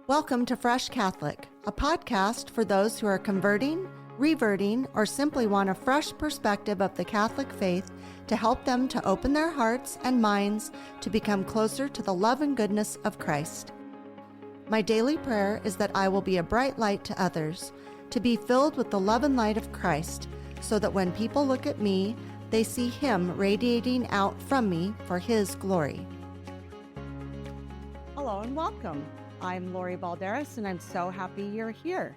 Welcome to Fresh Catholic, a podcast for those who are converting, reverting, or simply want a fresh perspective of the Catholic faith to help them to open their hearts and minds to become closer to the love and goodness of Christ. My daily prayer is that I will be a bright light to others, to be filled with the love and light of Christ, so that when people look at me, they see Him radiating out from me for His glory. Hello and welcome. I'm Lori Balderas, and I'm so happy you're here.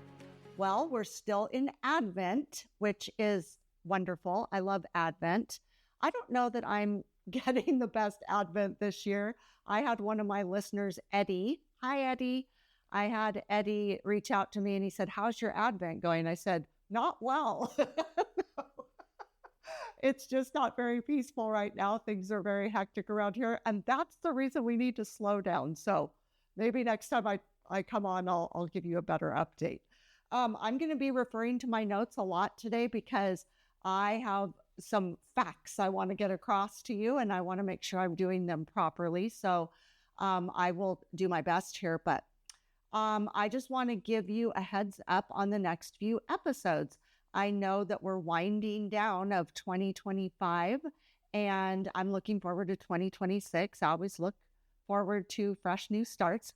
Well, we're still in Advent, which is wonderful. I love Advent. I don't know that I'm getting the best Advent this year. I had one of my listeners, Eddie. Hi, Eddie. I had Eddie reach out to me and he said, "How's your Advent going?" I said, "Not well." It's just not very peaceful right now. Things are very hectic around here. And that's the reason we need to slow down. So maybe next time I come on, I'll give you a better update. I'm going to be referring to my notes a lot today because I have some facts I want to get across to you, and I want to make sure I'm doing them properly. So I will do my best here, but I just want to give you a heads up on the next few episodes. I know that we're winding down of 2025, and I'm looking forward to 2026. I always look forward to fresh new starts,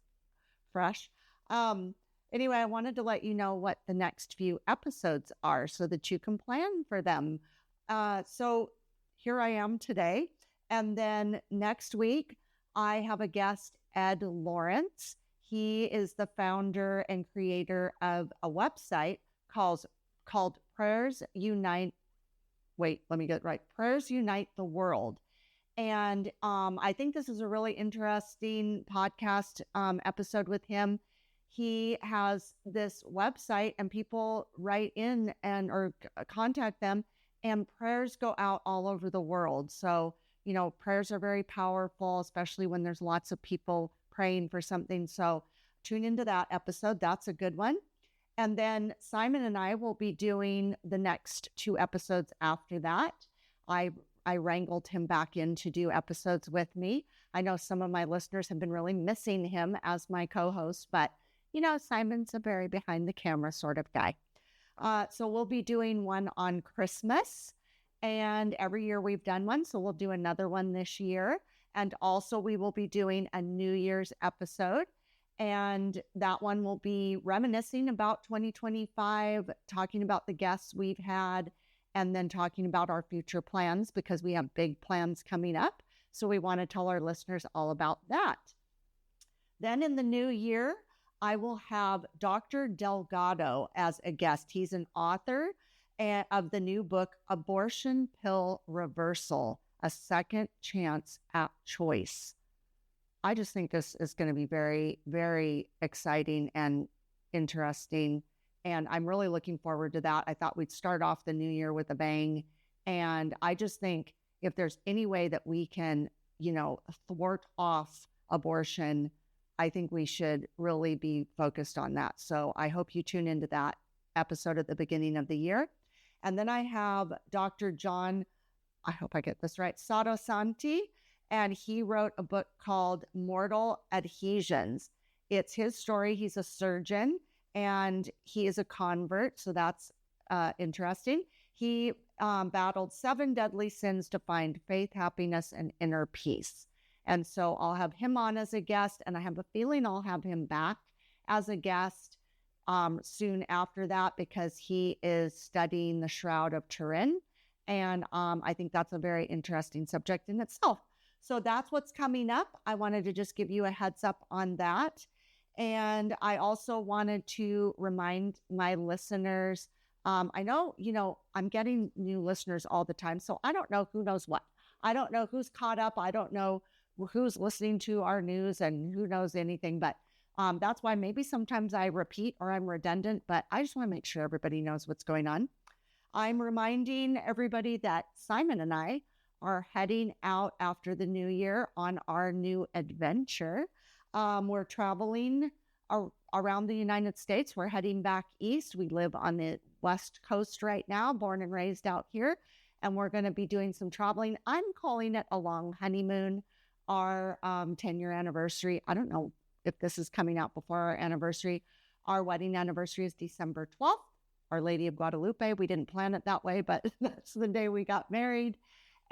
fresh. Anyway, I wanted to let you know what the next few episodes are so that you can plan for them. So here I am today. And then next week, I have a guest, Ed Lawrence. He is the founder and creator of a website called Prayers Unite. Wait, let me get it right. Prayers Unite the World. And I think this is a really interesting podcast episode with him. He has this website and people write in or contact them, and prayers go out all over the world. So, prayers are very powerful, especially when there's lots of people praying for something. So tune into that episode. That's a good one. And then Simon and I will be doing the next two episodes after that. I wrangled him back in to do episodes with me. I know some of my listeners have been really missing him as my co-host, but Simon's a very behind the camera sort of guy. So we'll be doing one on Christmas, and every year we've done one. So we'll do another one this year. And also we will be doing a New Year's episode. And that one will be reminiscing about 2025, talking about the guests we've had, and then talking about our future plans because we have big plans coming up. So we want to tell our listeners all about that. Then in the new year, I will have Dr. Delgado as a guest. He's an author of the new book, Abortion Pill Reversal, A Second Chance at Choice. I just think this is going to be very, very exciting and interesting. And I'm really looking forward to that. I thought we'd start off the new year with a bang. And I just think if there's any way that we can, thwart off abortion, I think we should really be focused on that. So I hope you tune into that episode at the beginning of the year. And then I have Dr. John, I hope I get this right, Sottosanti, and he wrote a book called Mortal Adhesions. It's his story. He's a surgeon and he is a convert. So that's interesting. He battled 7 deadly sins to find faith, happiness, and inner peace. And so I'll have him on as a guest, and I have a feeling I'll have him back as a guest soon after that because he is studying the Shroud of Turin. And I think that's a very interesting subject in itself. So that's what's coming up. I wanted to just give you a heads up on that. And I also wanted to remind my listeners, I know, I'm getting new listeners all the time, so I don't know who knows what. I don't know who's caught up. I don't know who's listening to our news and who knows anything, but that's why maybe sometimes I repeat or I'm redundant, but I just want to make sure everybody knows what's going on. I'm reminding everybody that Simon and I are heading out after the new year on our new adventure. We're traveling around the United States. We're heading back east. We live on the West Coast right now, born and raised out here, and we're going to be doing some traveling. I'm calling it a long honeymoon, our 10-year anniversary. I don't know if this is coming out before our anniversary, our wedding anniversary is December 12th, Our Lady of Guadalupe. We didn't plan it that way, but that's the day we got married.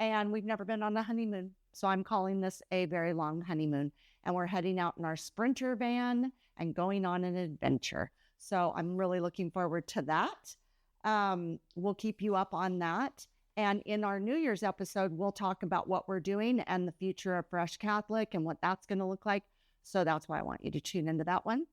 And we've never been on a honeymoon. So I'm calling this a very long honeymoon. And we're heading out in our Sprinter van and going on an adventure. So I'm really looking forward to that. We'll keep you up on that. And in our New Year's episode, we'll talk about what we're doing and the future of Fresh Catholic and what that's going to look like. So that's why I want you to tune into that one.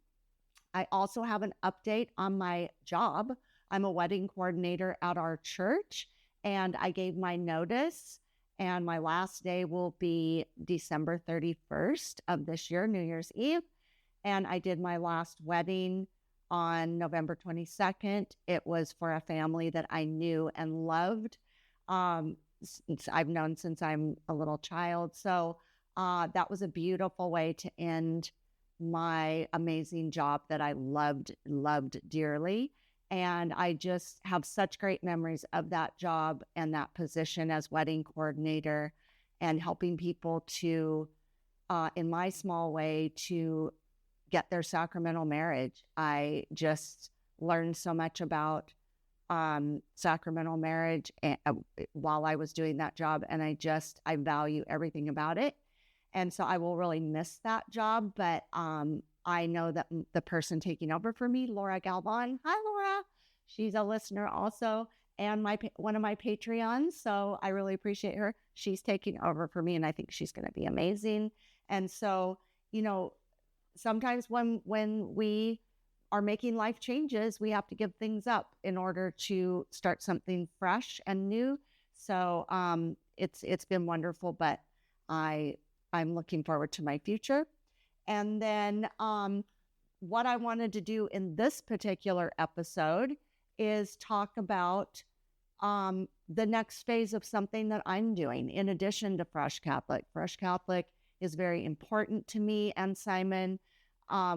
I also have an update on my job. I'm a wedding coordinator at our church, and I gave my notice, and my last day will be December 31st of this year, New Year's Eve. And I did my last wedding on November 22nd. It was for a family that I knew and loved. I've known since I'm a little child. So that was a beautiful way to end my amazing job that I loved dearly. And I just have such great memories of that job and that position as wedding coordinator and helping people to, in my small way, to get their sacramental marriage. I just learned so much about sacramental marriage while I was doing that job. And I value everything about it. And so I will really miss that job. But I know that the person taking over for me, Laura Galvan. Hi, Laura. She's a listener also and one of my Patreons. So I really appreciate her. She's taking over for me and I think she's going to be amazing. And so, sometimes when we are making life changes, we have to give things up in order to start something fresh and new. So it's been wonderful, but I'm looking forward to my future. And then what I wanted to do in this particular episode is talk about the next phase of something that I'm doing in addition to Fresh Catholic. Fresh Catholic is very important to me and Simon.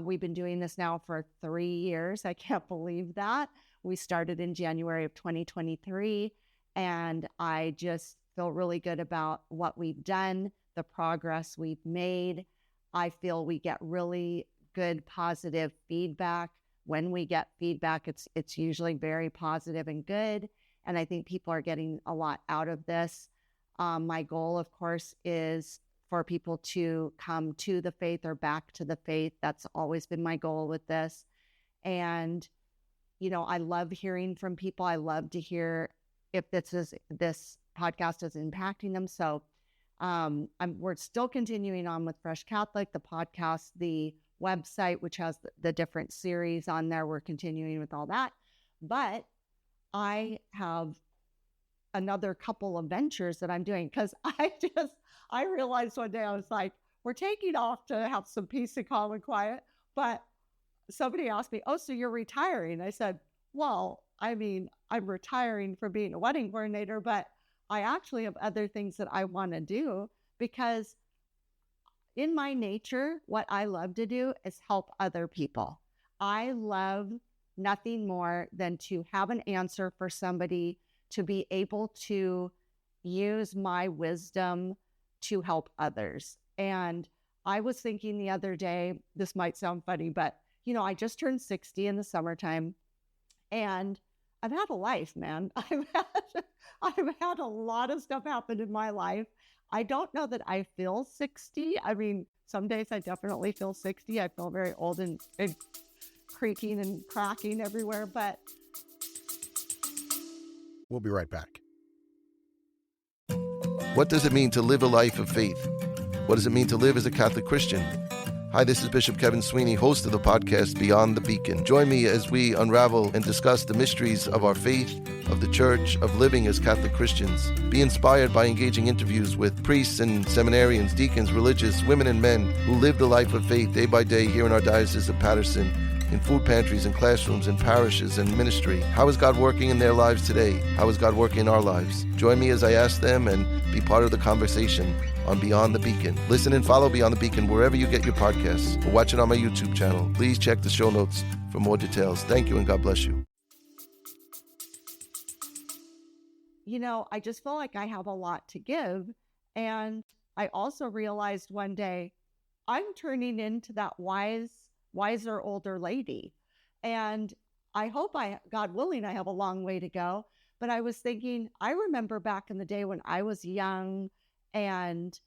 We've been doing this now for 3 years. I can't believe that. We started in January of 2023, and I just feel really good about what we've done, the progress we've made. I feel we get really good, positive feedback. When we get feedback, it's usually very positive and good, and I think people are getting a lot out of this. My goal, of course, is for people to come to the faith or back to the faith. That's always been my goal with this. And, I love hearing from people. I love to hear if this podcast is impacting them. So we're still continuing on with Fresh Catholic, the podcast, the website, which has the different series on there. We're continuing with all that. But I have another couple of ventures that I'm doing because I realized one day I was like, we're taking off to have some peace and calm and quiet. But somebody asked me, oh, so you're retiring? I said, well, I'm retiring from being a wedding coordinator, but I actually have other things that I want to do because in my nature, what I love to do is help other people. I love nothing more than to have an answer for somebody, to be able to use my wisdom to help others. And I was thinking the other day, this might sound funny, but I just turned 60 in the summertime and I've had a life, man. I've had a lot of stuff happen in my life. I don't know that I feel 60. Some days I definitely feel 60. I feel very old and creaking and cracking everywhere, but we'll be right back. What does it mean to live a life of faith? What does it mean to live as a Catholic Christian? Hi, this is Bishop Kevin Sweeney, host of the podcast Beyond the Beacon. Join me as we unravel and discuss the mysteries of our faith, of the church, of living as Catholic Christians. Be inspired by engaging interviews with priests and seminarians, deacons, religious, women and men who live the life of faith day by day here in our Diocese of Patterson, in food pantries and classrooms and parishes and ministry. How is God working in their lives today? How is God working in our lives? Join me as I ask them and be part of the conversation on Beyond the Beacon. Listen and follow Beyond the Beacon wherever you get your podcasts or watch it on my YouTube channel. Please check the show notes for more details. Thank you and God bless you. I just feel like I have a lot to give. And I also realized one day, I'm turning into that wiser older lady. And I hope God willing, I have a long way to go. But I was thinking, I remember back in the day when I was young and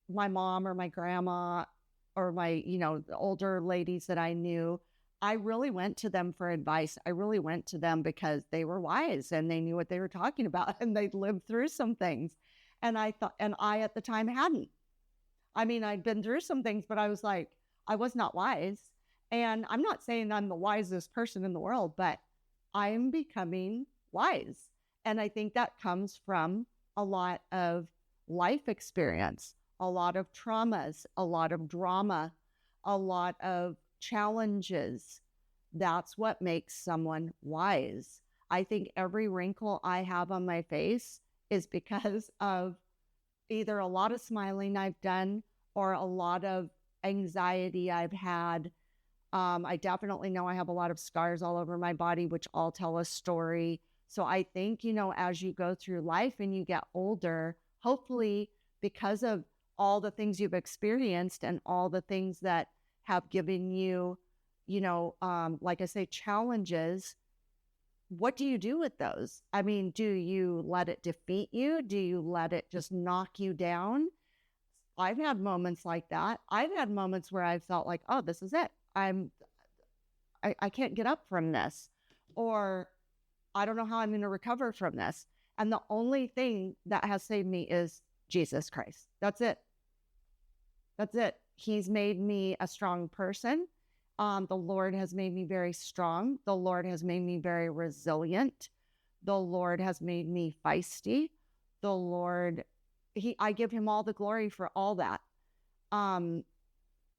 my mom or my grandma or my, the older ladies that I knew, I really went to them for advice. I really went to them because they were wise and they knew what they were talking about and they'd lived through some things. And I at the time hadn't. I mean, I'd been through some things, but I was like, I was not wise. And I'm not saying I'm the wisest person in the world, but I am becoming wise. And I think that comes from a lot of life experience, a lot of traumas, a lot of drama, a lot of challenges. That's what makes someone wise. I think every wrinkle I have on my face is because of either a lot of smiling I've done or a lot of anxiety I've had. I definitely know I have a lot of scars all over my body, which all tell a story. So I think, as you go through life and you get older, hopefully because of all the things you've experienced and all the things that have given you, like I say, challenges, what do you do with those? I mean, do you let it defeat you? Do you let it just knock you down? I've had moments like that. I've had moments where I felt like, oh, this is it. I can't get up from this, or I don't know how I'm going to recover from this. And the only thing that has saved me is Jesus Christ. That's it. That's it. He's made me a strong person. The Lord has made me very strong. The Lord has made me very resilient. The Lord has made me feisty. The Lord, I give him all the glory for all that.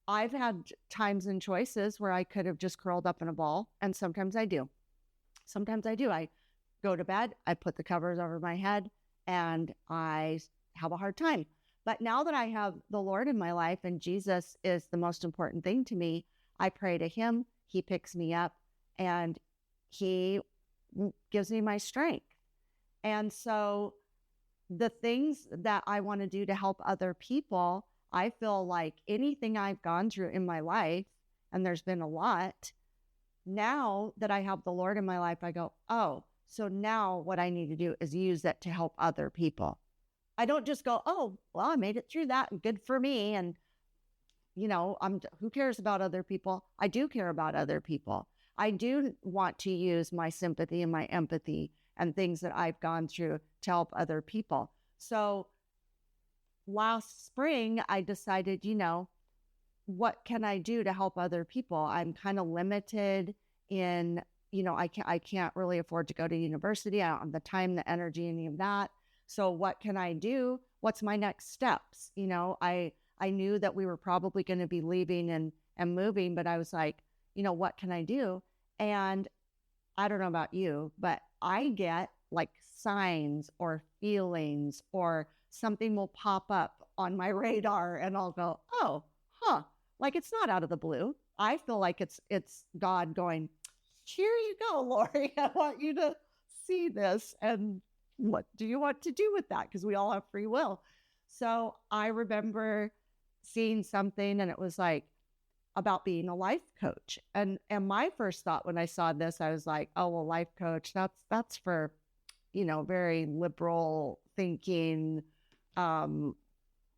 I've had times and choices where I could have just curled up in a ball, and sometimes I do. Sometimes I do. I go to bed, I put the covers over my head, and I have a hard time. But now that I have the Lord in my life and Jesus is the most important thing to me, I pray to him, he picks me up, and he gives me my strength. And so the things that I want to do to help other people, I feel like anything I've gone through in my life, and there's been a lot, now that I have the Lord in my life, I go, oh, so now what I need to do is use that to help other people. I don't just go, oh, well, I made it through that and good for me. And, who cares about other people? I do care about other people. I do want to use my sympathy and my empathy and things that I've gone through to help other people. So last spring, I decided, what can I do to help other people? I'm kind of limited in, I can't really afford to go to university. I don't have the time, the energy, any of that. So what can I do? What's my next steps? I knew that we were probably going to be leaving and moving, but I was like, what can I do? And I don't know about you, but I get like signs or feelings or something will pop up on my radar and I'll go, oh, like it's not out of the blue. I feel like it's God going, here you go, Lori. I want you to see this. And what do you want to do with that? Because we all have free will. So I remember seeing something and it was like about being a life coach. And my first thought when I saw this, I was like, oh, well, life coach, that's for, very liberal thinking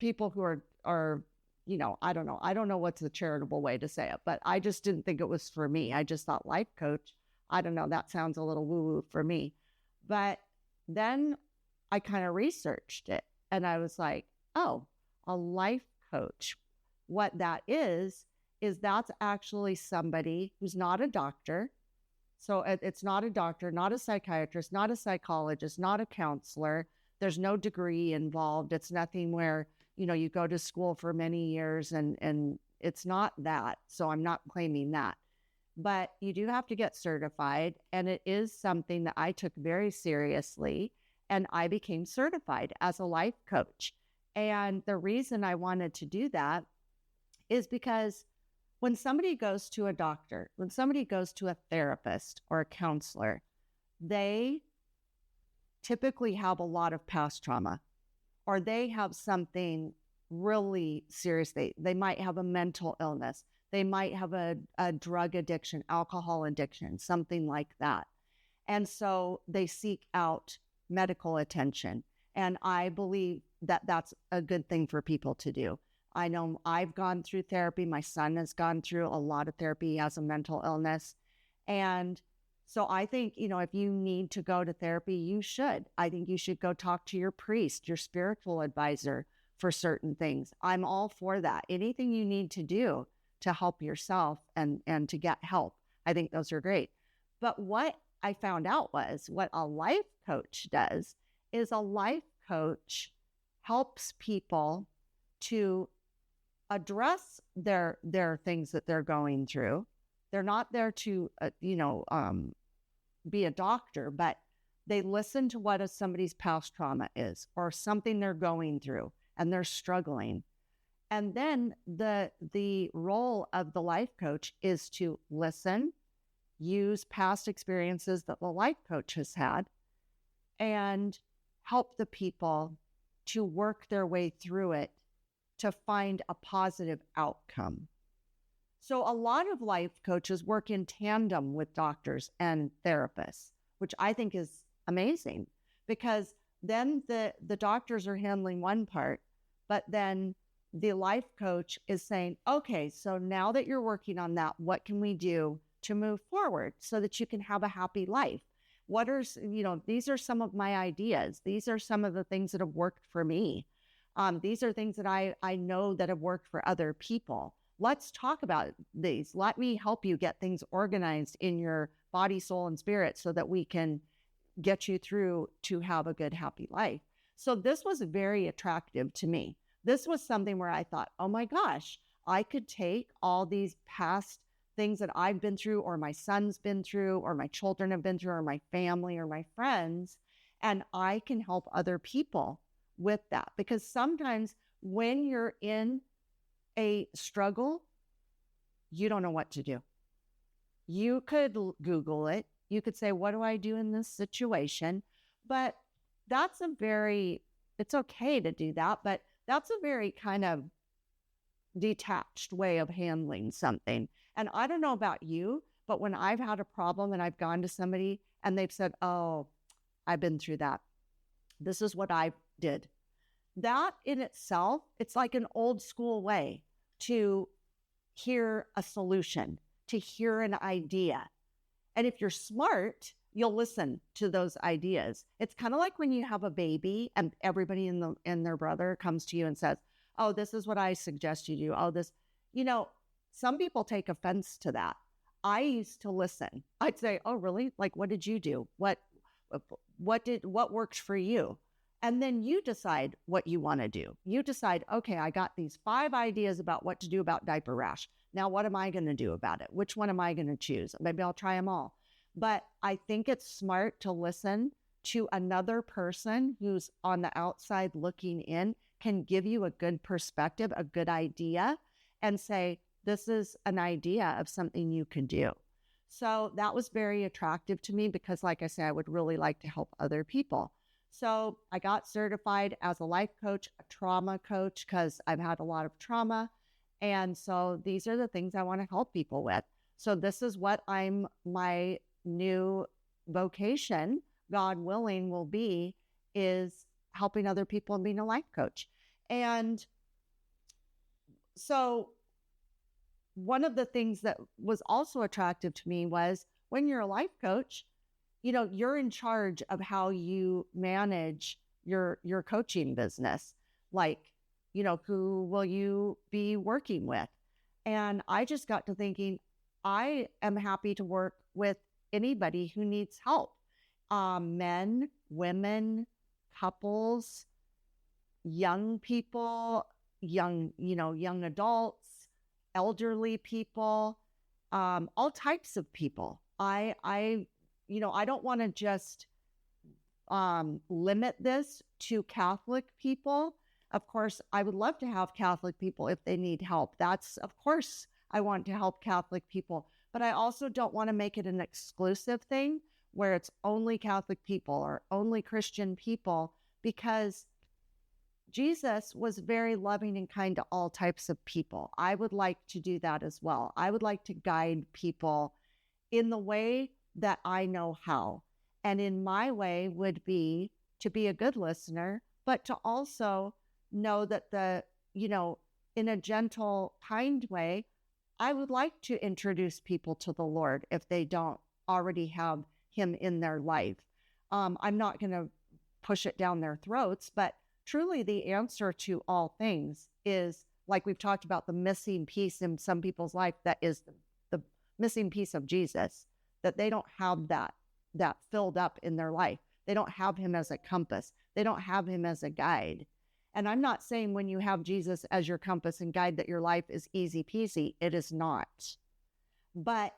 people who are, I don't know. I don't know what's the charitable way to say it, but I just didn't think it was for me. I just thought life coach, I don't know. That sounds a little woo-woo for me. But then I kind of researched it and I was like, oh, a life coach. What that is that's actually somebody who's not a doctor. So it's not a doctor, not a psychiatrist, not a psychologist, not a counselor. There's no degree involved. It's nothing where, you go to school for many years and it's not that. So I'm not claiming that. But you do have to get certified. And it is something that I took very seriously. And I became certified as a life coach. And the reason I wanted to do that is because when somebody goes to a doctor, when somebody goes to a therapist or a counselor, they typically have a lot of past trauma, or they have something really serious. They might have a mental illness. They might have a drug addiction, alcohol addiction, something like that. And so they seek out medical attention. And I believe that that's a good thing for people to do. I know I've gone through therapy. My son has gone through a lot of therapy. He has a mental illness. And so I think, if you need to go to therapy, you should. I think you should go talk to your priest, your spiritual advisor for certain things. I'm all for that. Anything you need to do to help yourself and to get help, I think those are great. But what I found out was what a life coach does is a life coach helps people to address their things that they're going through. They're not there to, be a doctor, but they listen to what somebody's past trauma is or something they're going through and they're struggling. And then the role of the life coach is to listen, use past experiences that the life coach has had, and help the people to work their way through it to find a positive outcome. So a lot of life coaches work in tandem with doctors and therapists, which I think is amazing, because then the doctors are handling one part, but then the life coach is saying, okay, so now that you're working on that, what can we do to move forward so that you can have a happy life? What are, these are some of my ideas. These are some of the things that have worked for me. These are things that I know that have worked for other people. Let's talk about these. Let me help you get things organized in your body, soul, and spirit so that we can get you through to have a good, happy life. So this was very attractive to me. This was something where I thought, oh my gosh, I could take all these past things that I've been through, or my son's been through, or my children have been through, or my family, or my friends, and I can help other people with that. Because sometimes when you're in a struggle, you don't know what to do. You could Google it. You could say, what do I do in this situation? But it's okay to do that, but that's a very kind of detached way of handling something. And I don't know about you, but when I've had a problem and I've gone to somebody and they've said, oh, I've been through that. This is what I did. That in itself, it's like an old school way to hear a solution, to hear an idea. And if you're smart, you'll listen to those ideas. It's kind of like when you have a baby and everybody and their brother comes to you and says, oh, this is what I suggest you do. Oh, this, some people take offense to that. I used to listen. I'd say, oh, really? Like, what did you do? What worked for you? And then you decide what you want to do. You decide, okay, I got these 5 ideas about what to do about diaper rash. Now, what am I going to do about it? Which one am I going to choose? Maybe I'll try them all. But I think it's smart to listen to another person who's on the outside looking in, can give you a good perspective, a good idea, and say, this is an idea of something you can do. So that was very attractive to me because, like I said, I would really like to help other people. So I got certified as a life coach, a trauma coach, because I've had a lot of trauma. And so these are the things I want to help people with. So this is what my new vocation, God willing, will be, is helping other people and being a life coach. And so one of the things that was also attractive to me was when you're a life coach, you're in charge of how you manage your coaching business. Like, who will you be working with? And I just got to thinking, I am happy to work with anybody who needs help. Men, women, couples, young people, young adults, elderly people, all types of people. I don't want to just limit this to Catholic people. Of course, I would love to have Catholic people if they need help. Of course, I want to help Catholic people, but I also don't want to make it an exclusive thing where it's only Catholic people or only Christian people, because Jesus was very loving and kind to all types of people. I would like to do that as well. I would like to guide people in the way that I know how. And in my way would be to be a good listener, but to also know that in a gentle, kind way, I would like to introduce people to the Lord if they don't already have him in their life. I'm not going to push it down their throats, but truly the answer to all things is, like we've talked about, the missing piece in some people's life, that is the missing piece of Jesus, that they don't have that filled up in their life. They don't have him as a compass. They don't have him as a guide. And I'm not saying when you have Jesus as your compass and guide that your life is easy peasy. It is not. But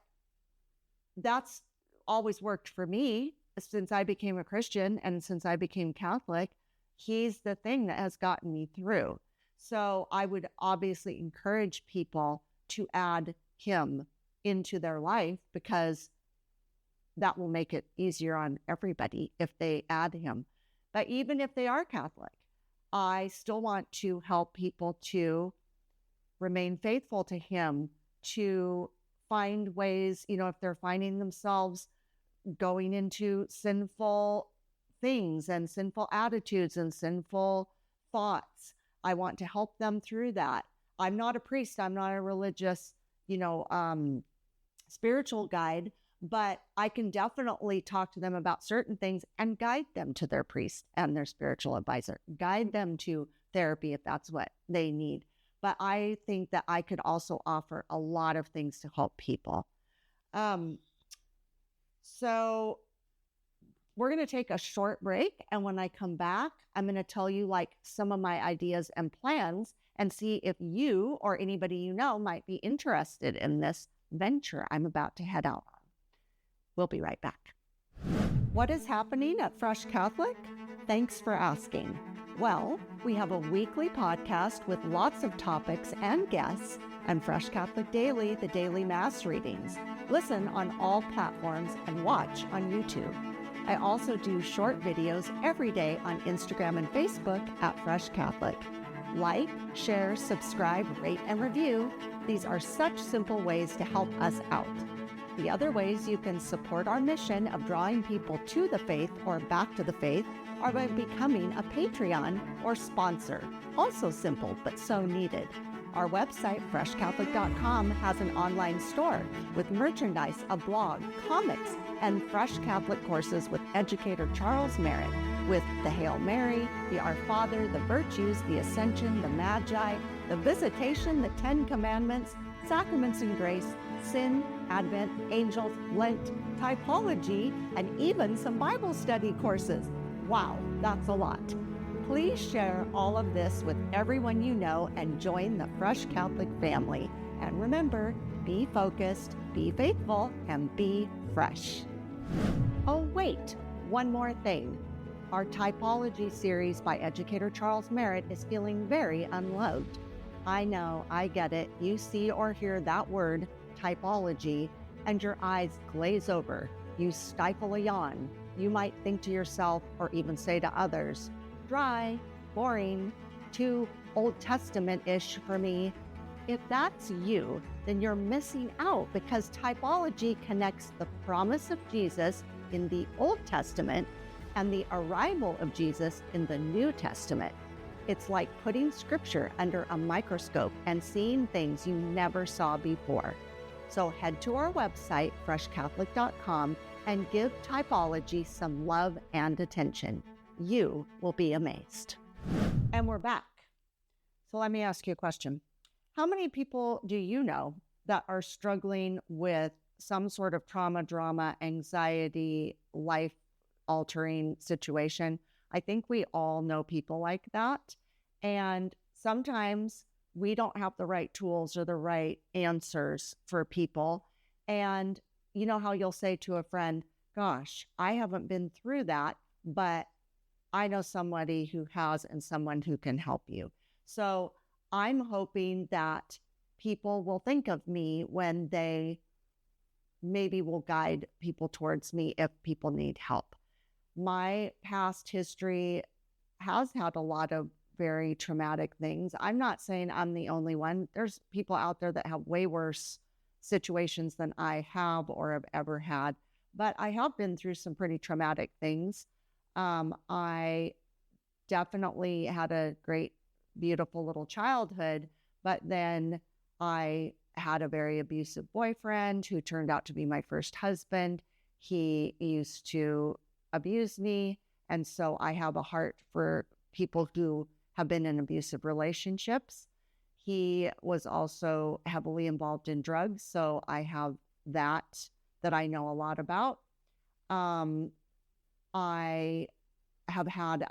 that's always worked for me since I became a Christian and since I became Catholic. He's the thing that has gotten me through. So I would obviously encourage people to add him into their life, because that will make it easier on everybody if they add him. But even if they are Catholic, I still want to help people to remain faithful to him, to find ways, if they're finding themselves going into sinful things and sinful attitudes and sinful thoughts, I want to help them through that. I'm not a priest. I'm not a religious, spiritual guide, but I can definitely talk to them about certain things and guide them to their priest and their spiritual advisor, guide them to therapy if that's what they need. But I think that I could also offer a lot of things to help people. So we're going to take a short break. And when I come back, I'm going to tell you some of my ideas and plans and see if you or anybody you know might be interested in this venture I'm about to head out on. We'll be right back. What is happening at Fresh Catholic? Thanks for asking. Well, we have a weekly podcast with lots of topics and guests, and Fresh Catholic Daily, the daily Mass readings. Listen on all platforms and watch on YouTube. I also do short videos every day on Instagram and Facebook at Fresh Catholic. Like, share, subscribe, rate, and review. These are such simple ways to help us out. The other ways you can support our mission of drawing people to the faith or back to the faith are by becoming a Patreon or sponsor. Also simple, but so needed. Our website, freshcatholic.com, has an online store with merchandise, a blog, comics, and Fresh Catholic courses with educator Charles Merritt, with the Hail Mary, the Our Father, the Virtues, the Ascension, the Magi, the Visitation, the Ten Commandments, Sacraments and Grace, Sin, Advent, Angels, Lent, Typology, and even some Bible study courses. Wow, that's a lot. Please share all of this with everyone you know and join the Fresh Catholic family. And remember, be focused, be faithful, and be fresh. Oh, wait, one more thing. Our Typology series by educator Charles Merritt is feeling very unloved. I know, I get it. You see or hear that word, typology, and your eyes glaze over. You stifle a yawn. You might think to yourself, or even say to others, dry, boring, too Old Testament-ish for me. If that's you, then you're missing out, because typology connects the promise of Jesus in the Old Testament and the arrival of Jesus in the New Testament. It's like putting scripture under a microscope and seeing things you never saw before. So head to our website, freshcatholic.com, and give typology some love and attention. You will be amazed. And we're back. So let me ask you a question. How many people do you know that are struggling with some sort of trauma, drama, anxiety, life-altering situation? I think we all know people like that. And sometimes we don't have the right tools or the right answers for people. And you know how you'll say to a friend, gosh, I haven't been through that, but I know somebody who has and someone who can help you. So I'm hoping that people will think of me when they maybe will guide people towards me if people need help. My past history has had a lot of very traumatic things. I'm not saying I'm the only one. There's people out there that have way worse situations than I have or have ever had, but I have been through some pretty traumatic things. I definitely had a great, beautiful little childhood, but then I had a very abusive boyfriend who turned out to be my first husband. He used to abuse me. And so I have a heart for people who have been in abusive relationships. He was also heavily involved in drugs. So I have that I know a lot about. I have had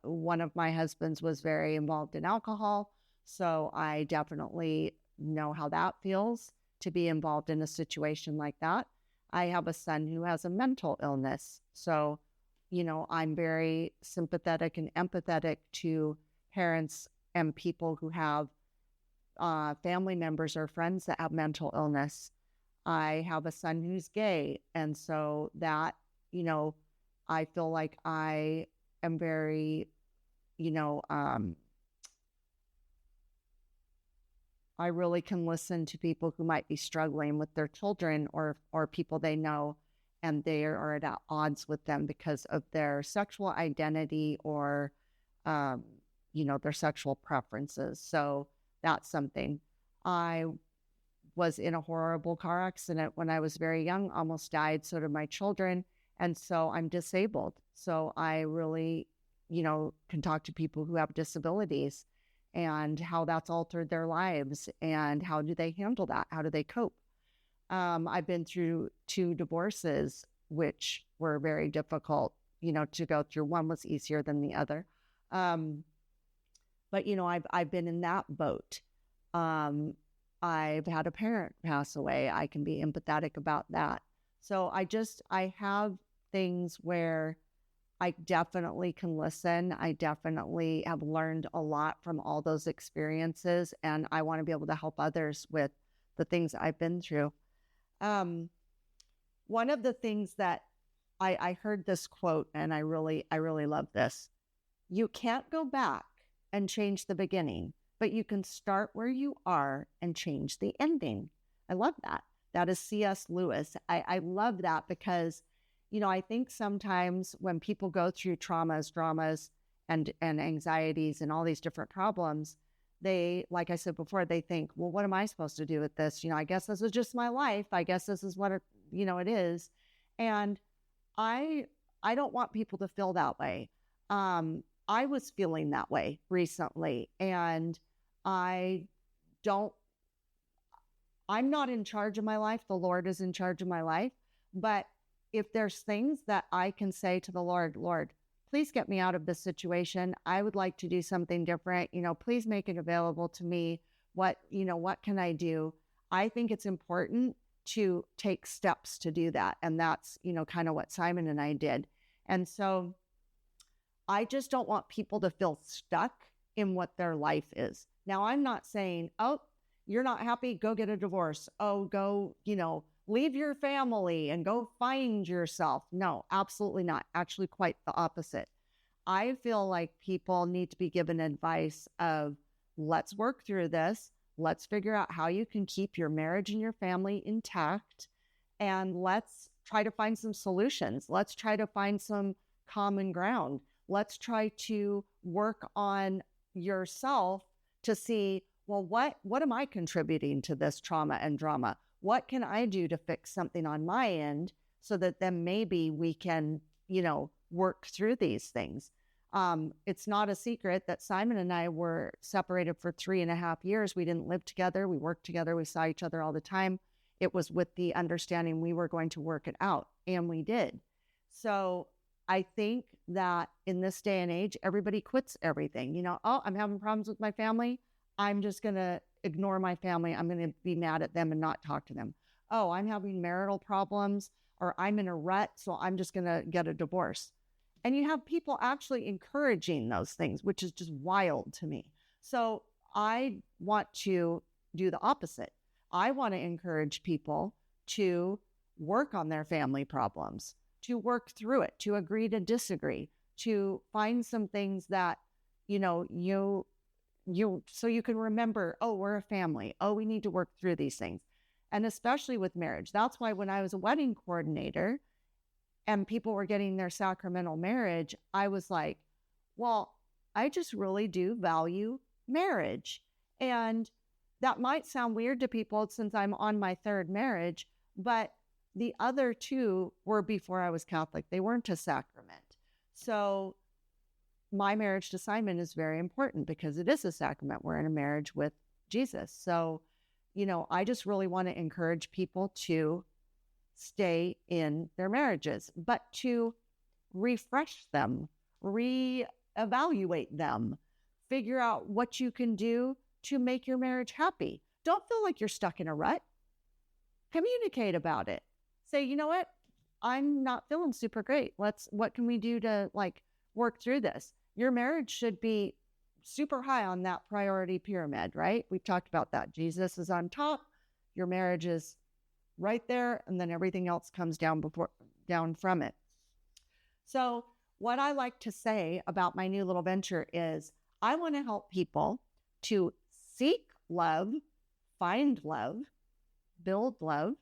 one of my husbands was very involved in alcohol. So I definitely know how that feels to be involved in a situation like that. I have a son who has a mental illness. So, I'm very sympathetic and empathetic to parents and people who have family members or friends that have mental illness. I have a son who's gay. And so that, I feel like I am very, I really can listen to people who might be struggling with their children or people they know, and they are at odds with them because of their sexual identity or, their sexual preferences. So that's something. I was in a horrible car accident when I was very young, almost died. So did my children. And so I'm disabled. So I really, can talk to people who have disabilities and how that's altered their lives and how do they handle that? How do they cope? I've been through 2 divorces, which were very difficult, to go through. One was easier than the other. But, I've been in that boat. I've had a parent pass away. I can be empathetic about that. So I have things where I definitely can listen. I definitely have learned a lot from all those experiences, and I want to be able to help others with the things I've been through. One of the things that I heard this quote, and I really love this. You can't go back and change the beginning, but you can start where you are and change the ending. I love that. That is C.S. Lewis. I love that because, I think sometimes when people go through traumas, dramas, and anxieties and all these different problems, they, like I said before, they think, well, what am I supposed to do with this? I guess this is just my life. I guess this is what it is. And I don't want people to feel that way. I was feeling that way recently, and I'm not in charge of my life. The Lord is in charge of my life. But if there's things that I can say to the Lord, please get me out of this situation. I would like to do something different. Please make it available to me. What can I do? I think it's important to take steps to do that. And that's, kind of what Simon and I did. And so I just don't want people to feel stuck in what their life is. Now, I'm not saying, oh, you're not happy, go get a divorce. Oh, go, leave your family and go find yourself. No, absolutely not. Actually, quite the opposite. I feel like people need to be given advice of, let's work through this. Let's figure out how you can keep your marriage and your family intact. And let's try to find some solutions. Let's try to find some common ground. Let's try to work on yourself to see, well, what am I contributing to this trauma and drama? What can I do to fix something on my end so that then maybe we can, work through these things? It's not a secret that Simon and I were separated for 3.5 years. We didn't live together. We worked together. We saw each other all the time. It was with the understanding we were going to work it out, and we did. So I think that in this day and age, everybody quits everything. Oh, I'm having problems with my family. I'm just going to ignore my family. I'm going to be mad at them and not talk to them. Oh, I'm having marital problems, or I'm in a rut, so I'm just going to get a divorce. And you have people actually encouraging those things, which is just wild to me. So I want to do the opposite. I want to encourage people to work on their family problems, to work through it, to agree to disagree, to find some things that, so you can remember, oh, we're a family. Oh, we need to work through these things. And especially with marriage. That's why when I was a wedding coordinator and people were getting their sacramental marriage, I was like, well, I just really do value marriage. And that might sound weird to people since I'm on my third marriage, but the other two were before I was Catholic. They weren't a sacrament. So my marriage to Simon is very important because it is a sacrament. We're in a marriage with Jesus. So, I just really want to encourage people to stay in their marriages, but to refresh them, reevaluate them, figure out what you can do to make your marriage happy. Don't feel like you're stuck in a rut. Communicate about it. Say, you know what? I'm not feeling super great. What can we do to work through this? Your marriage should be super high on that priority pyramid, right? We've talked about that. Jesus is on top. Your marriage is right there. And then everything else comes down from it. So what I like to say about my new little venture is I want to help people to seek love, find love, build love,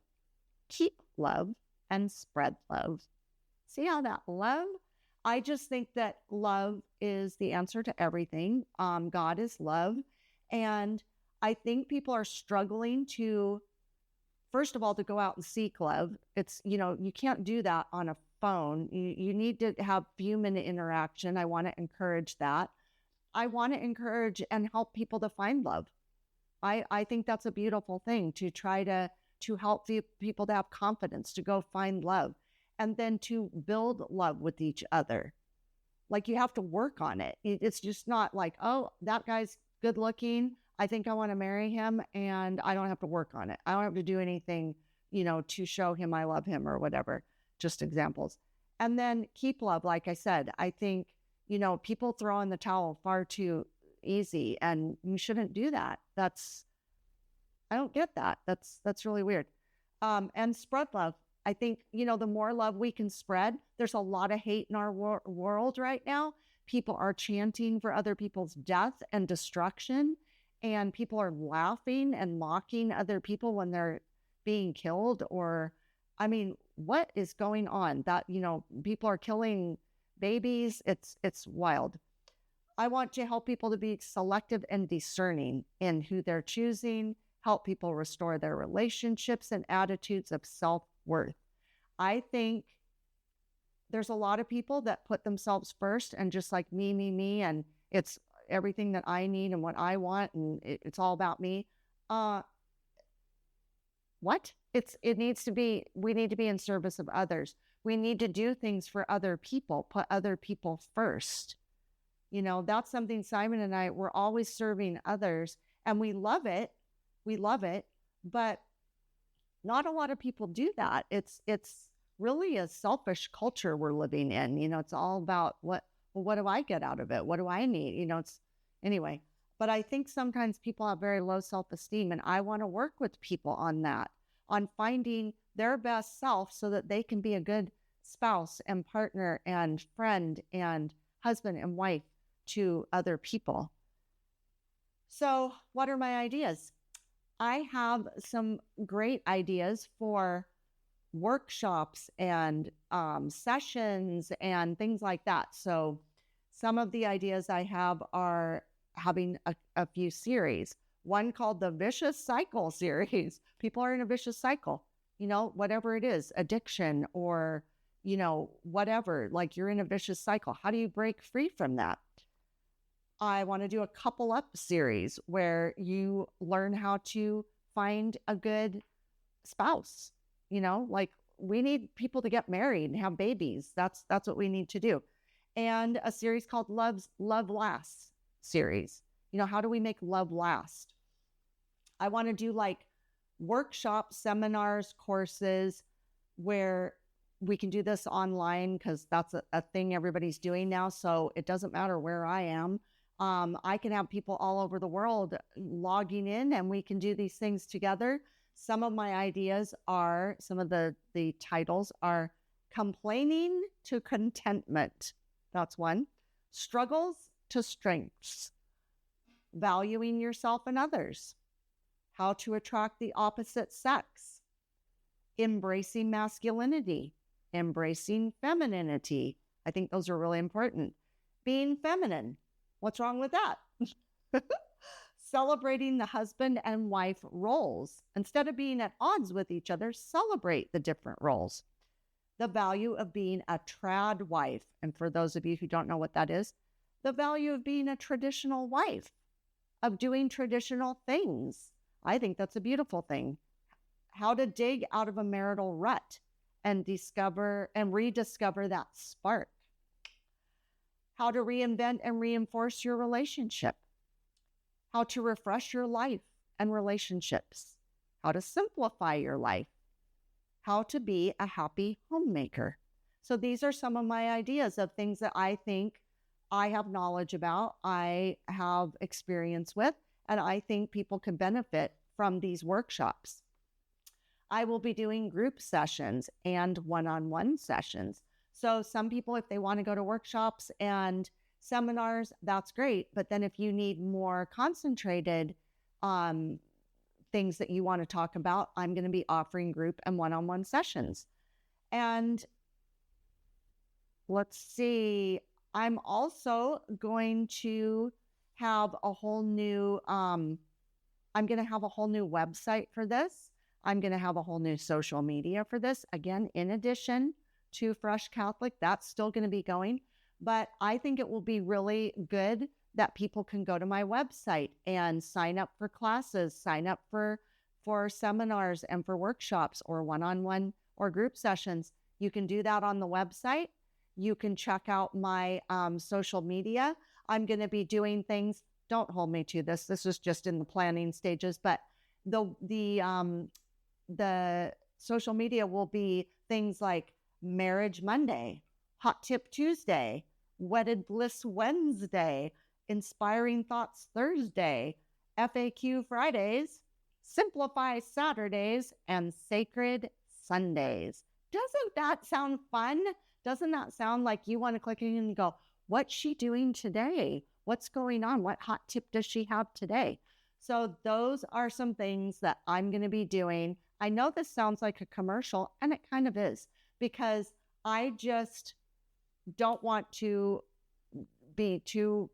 keep love, and spread love. See how that love? I just think that love is the answer to everything. God is love. And I think people are struggling to, first of all, to go out and seek love. It's, you can't do that on a phone. You need to have human interaction. I want to encourage that. I want to encourage and help people to find love. I think that's a beautiful thing, to try to help people to have confidence, to go find love, and then to build love with each other. You have to work on it. It's just not like, oh, that guy's good looking, I think I want to marry him, and I don't have to work on it. I don't have to do anything, to show him I love him or whatever. Just examples. And then keep love. Like I said, I think, people throw in the towel far too easy, and you shouldn't do that. I don't get that. That's really weird. And spread love. I think, the more love we can spread, there's a lot of hate in our world right now. People are chanting for other people's death and destruction, and people are laughing and mocking other people when they're being killed. Or, what is going on? That, people are killing babies. It's wild. I want to help people to be selective and discerning in who they're choosing, help people restore their relationships and attitudes of self-worth. I think there's a lot of people that put themselves first and just like me, and it's everything that I need and what I want, and it's all about me. What? We need to be in service of others. We need to do things for other people, put other people first. That's something Simon and I, we're always serving others, and we love it. But not a lot of people do that. It's really a selfish culture we're living in. It's all about what do I get out of it? What do I need? Anyway, but I think sometimes people have very low self-esteem, and I want to work with people on that, on finding their best self so that they can be a good spouse and partner and friend and husband and wife to other people. So what are my ideas? I have some great ideas for workshops and sessions and things like that. So some of the ideas I have are having a few series. One called the Vicious Cycle series. People are in a vicious cycle, whatever it is, addiction or, whatever, you're in a vicious cycle. How do you break free from that? I want to do a couple up series where you learn how to find a good spouse. We need people to get married and have babies. That's what we need to do. And a series called Love Lasts series. How do we make love last? I want to do workshops, seminars, courses where we can do this online because that's a thing everybody's doing now. So it doesn't matter where I am. I can have people all over the world logging in, and we can do these things together. Some of my ideas are, some of the titles are Complaining to Contentment. That's one. Struggles to strengths, valuing yourself and others, how to attract the opposite sex, embracing masculinity, embracing femininity. I think those are really important. Being feminine. What's wrong with that? Celebrating the husband and wife roles. Instead of being at odds with each other, celebrate the different roles. The value of being a trad wife. And for those of you who don't know what that is, the value of being a traditional wife, of doing traditional things. I think that's a beautiful thing. How to dig out of a marital rut and discover and rediscover that spark. How to reinvent and reinforce your relationship. How to refresh your life and relationships. How to simplify your life. How to be a happy homemaker. So these are some of my ideas of things that I think I have knowledge about, I have experience with, and I think people can benefit from these workshops. I will be doing group sessions and one-on-one sessions. So some people, if they want to go to workshops and seminars, that's great. But then if you need more concentrated things that you want to talk about, I'm going to be offering group and one-on-one sessions. And let's see, I'm also going to have a whole new, I'm going to have a whole new website for this. I'm going to have a whole new social media for this. Again, in addition to Fresh Catholic, that's still going to be going. But I think it will be really good that people can go to my website and sign up for classes, sign up for seminars and for workshops or one-on-one or group sessions. You can do that on the website. You can check out my social media. I'm going to be doing things. Don't hold me to this. This is just in the planning stages, but the social media will be things like Marriage Monday, Hot Tip Tuesday, Wedded Bliss Wednesday, Inspiring Thoughts Thursday, FAQ Fridays, Simplify Saturdays, and Sacred Sundays. Doesn't that sound fun? Doesn't that sound like you want to click in and go, what's she doing today? What's going on? What hot tip does she have today? So those are some things that I'm going to be doing. I know this sounds like a commercial, and it kind of is, because I just don't want to be too,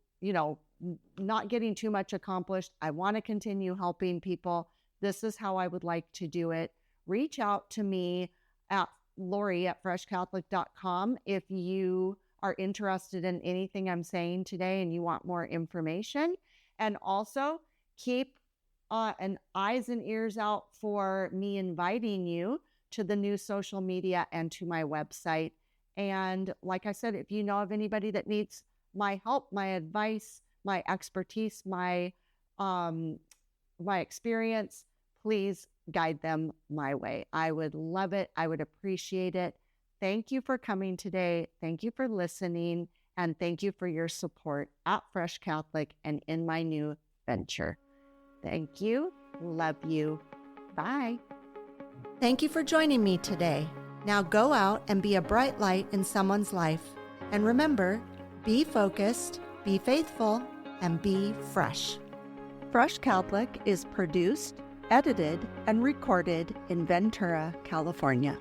not getting too much accomplished. I want to continue helping people. This is how I would like to do it. Reach out to me at Lori@freshcatholic.com if you are interested in anything I'm saying today and you want more information. And also keep an eyes and ears out for me inviting you to the new social media and to my website. And like I said, if you know of anybody that needs my help, my advice, my expertise, my experience, please guide them my way. I would love it. I would appreciate it. Thank you for coming today. Thank you for listening. And thank you for your support at Fresh Catholic and in my new venture. Thank you. Love you. Bye. Thank you for joining me today. Now go out and be a bright light in someone's life. And remember, be focused, be faithful, and be fresh. Fresh Catholic is produced, edited, and recorded in Ventura, California.